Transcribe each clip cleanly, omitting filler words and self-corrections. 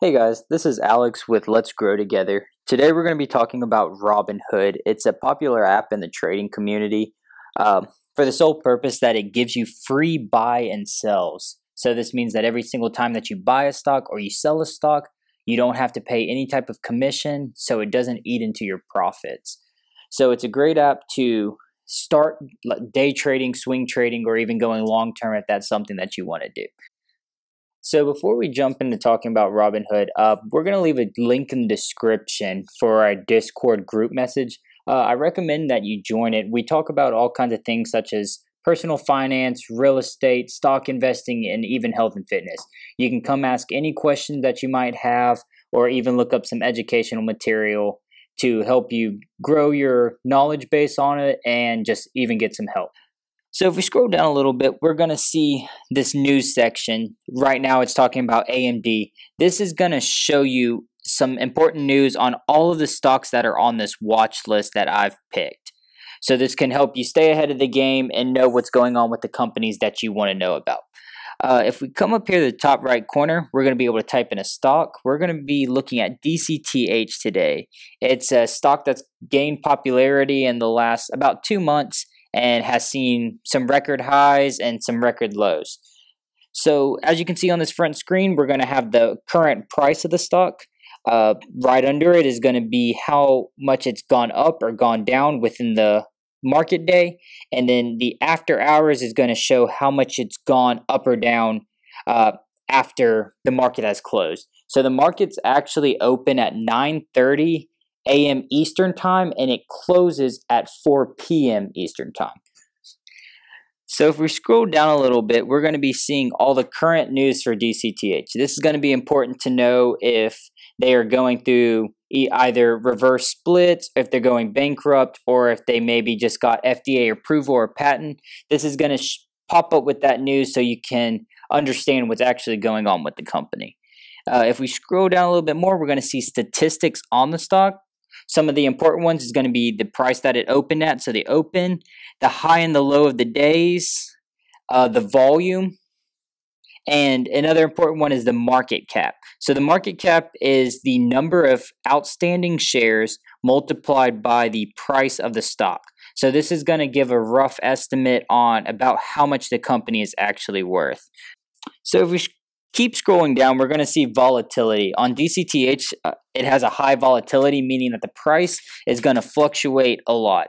Hey guys, this is Alex with Let's Grow Together. Today we're going to be talking about Robinhood. It's a popular app in the trading community for the sole purpose that it gives you free buy and sells. So this means that every single time that you buy a stock or you sell a stock, you don't have to pay any type of commission, so it doesn't eat into your profits. So it's a great app to start day trading, swing trading, or even going long term if that's something that you want to do. So before we jump into talking about Robinhood, we're going to leave a link in the description for our Discord group message. I recommend that you join it. We talk about all kinds of things such as personal finance, real estate, stock investing, and even health and fitness. You can come ask any questions that you might have or even look up some educational material to help you grow your knowledge base on it and just even get some help. So if we scroll down a little bit, we're going to see this news section. Right now it's talking about AMD. This is going to show you some important news on all of the stocks that are on this watch list that I've picked. So this can help you stay ahead of the game and know what's going on with the companies that you want to know about. If we come up here to the top right corner, we're going to be able to type in a stock. We're going to be looking at DCTH today. It's a stock that's gained popularity in the last about 2 months and has seen some record highs and some record lows. So as you can see on this front screen, we're going to have the current price of the stock. Right under it is going to be how much it's gone up or gone down within the market day. And then the after hours is going to show how much it's gone up or down after the market has closed. So the market's actually open at 9:30 a.m. Eastern Time, and it closes at 4 p.m. Eastern Time. So if we scroll down a little bit, we're going to be seeing all the current news for DCTH. This is going to be important to know if they are going through either reverse splits, if they're going bankrupt, or if they maybe just got FDA approval or patent. This is going to pop up with that news so you can understand what's actually going on with the company. If we scroll down a little bit more, we're going to see statistics on the stock. Some of the important ones is going to be the price that it opened at, so the open, the high and the low of the days, the volume, and another important one is the market cap. So the market cap is the number of outstanding shares multiplied by the price of the stock. So this is going to give a rough estimate on about how much the company is actually worth. So if we keep scrolling down, we're going to see volatility. On DCTH, it has a high volatility, meaning that the price is going to fluctuate a lot.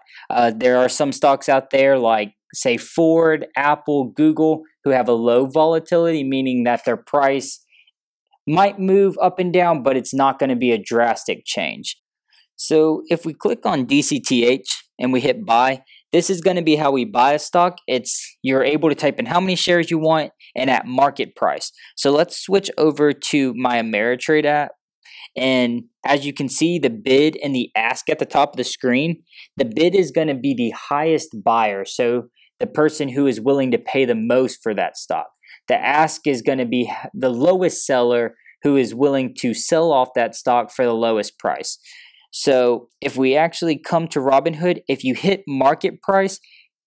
There are some stocks out there like, say, Ford, Apple, Google, who have a low volatility, meaning that their price might move up and down, but it's not going to be a drastic change. So if we click on DCTH and we hit buy, this is going to be how we buy a stock. You're able to type in how many shares you want and at market price. So let's switch over to my Ameritrade app. And as you can see, the bid and the ask at the top of the screen, the bid is going to be the highest buyer. So the person who is willing to pay the most for that stock. The ask is going to be the lowest seller who is willing to sell off that stock for the lowest price. So if we actually come to Robinhood, if you hit market price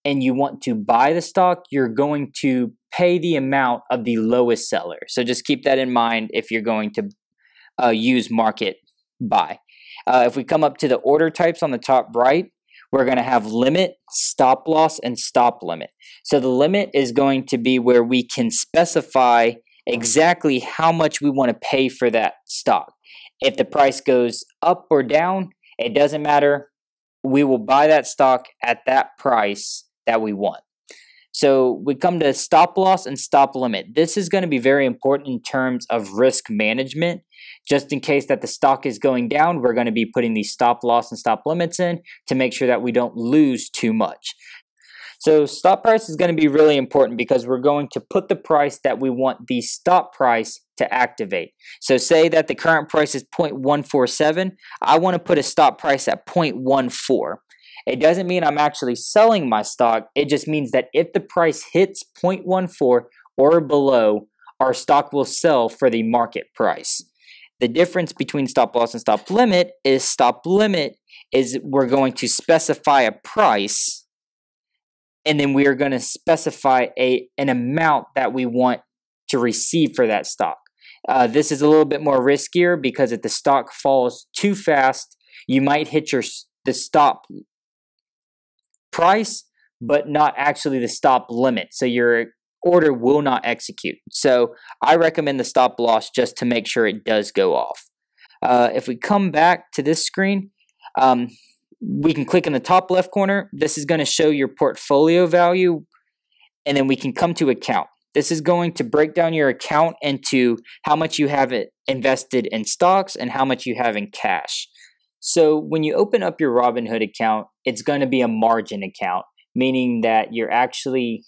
and you want to buy the stock, you're going to pay the amount of the lowest seller. So just keep that in mind if you're going to use market buy. If we come up to the order types on the top right, we're going to have limit, stop loss, and stop limit. So the limit is going to be where we can specify exactly how much we want to pay for that stock. If the price goes up or down, it doesn't matter. We will buy that stock at that price that we want. So we come to stop loss and stop limit. This is going to be very important in terms of risk management. Just in case that the stock is going down, we're going to be putting these stop loss and stop limits in to make sure that we don't lose too much. So stop price is going to be really important because we're going to put the price that we want the stop price to activate. So say that the current price is 0.147. I want to put a stop price at 0.14. It doesn't mean I'm actually selling my stock. It just means that if the price hits 0.14 or below, our stock will sell for the market price. The difference between stop loss and stop limit is we're going to specify a price, and then we are going to specify an amount that we want to receive for that stock. This is a little bit more riskier because if the stock falls too fast, you might hit the stop price, but not actually the stop limit. So your order will not execute. So I recommend the stop loss just to make sure it does go off. If we come back to this screen, we can click in the top left corner. This is going to show your portfolio value, and then we can come to account. This is going to break down your account into how much you have invested in stocks and how much you have in cash. So when you open up your Robinhood account, it's going to be a margin account, meaning that you're actually,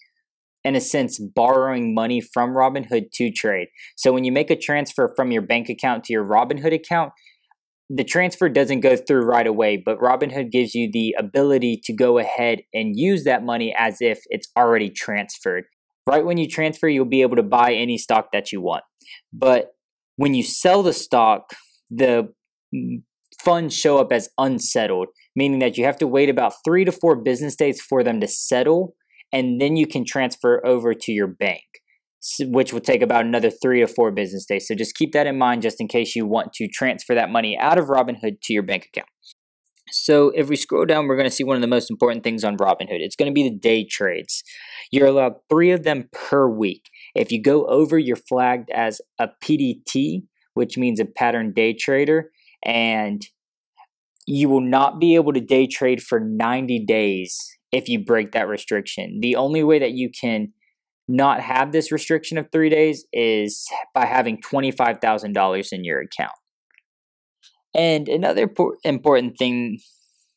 in a sense, borrowing money from Robinhood to trade. So when you make a transfer from your bank account to your Robinhood account, the transfer doesn't go through right away, but Robinhood gives you the ability to go ahead and use that money as if it's already transferred. Right when you transfer, you'll be able to buy any stock that you want. But when you sell the stock, the funds show up as unsettled, meaning that you have to wait about 3 to 4 business days for them to settle, and then you can transfer over to your bank, which will take about another 3 to 4 business days. So just keep that in mind just in case you want to transfer that money out of Robinhood to your bank account. So if we scroll down, we're going to see one of the most important things on Robinhood. It's going to be the day trades. You're allowed 3 of them per week. If you go over, you're flagged as a PDT, which means a pattern day trader, and you will not be able to day trade for 90 days if you break that restriction. The only way that you can not have this restriction of 3 days is by having $25,000 in your account. And another important thing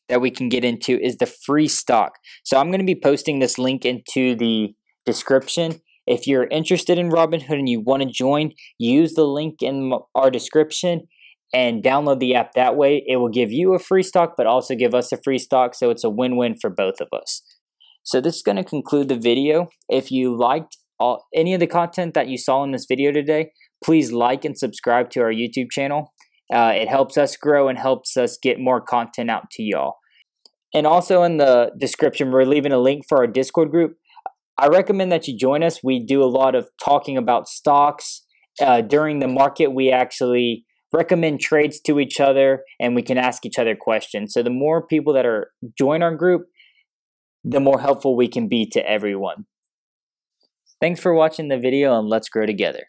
that we can get into is the free stock. So I'm going to be posting this link into the description. If you're interested in Robinhood and you want to join, use the link in our description and download the app that way. It will give you a free stock, but also give us a free stock. So it's a win-win for both of us. So this is going to conclude the video. If you liked any of the content that you saw in this video today, please like and subscribe to our YouTube channel. It helps us grow and helps us get more content out to y'all. And also in the description, we're leaving a link for our Discord group. I recommend that you join us. We do a lot of talking about stocks. During the market, we actually recommend trades to each other, and we can ask each other questions. So the more people that join our group, the more helpful we can be to everyone. Thanks for watching the video, and let's grow together.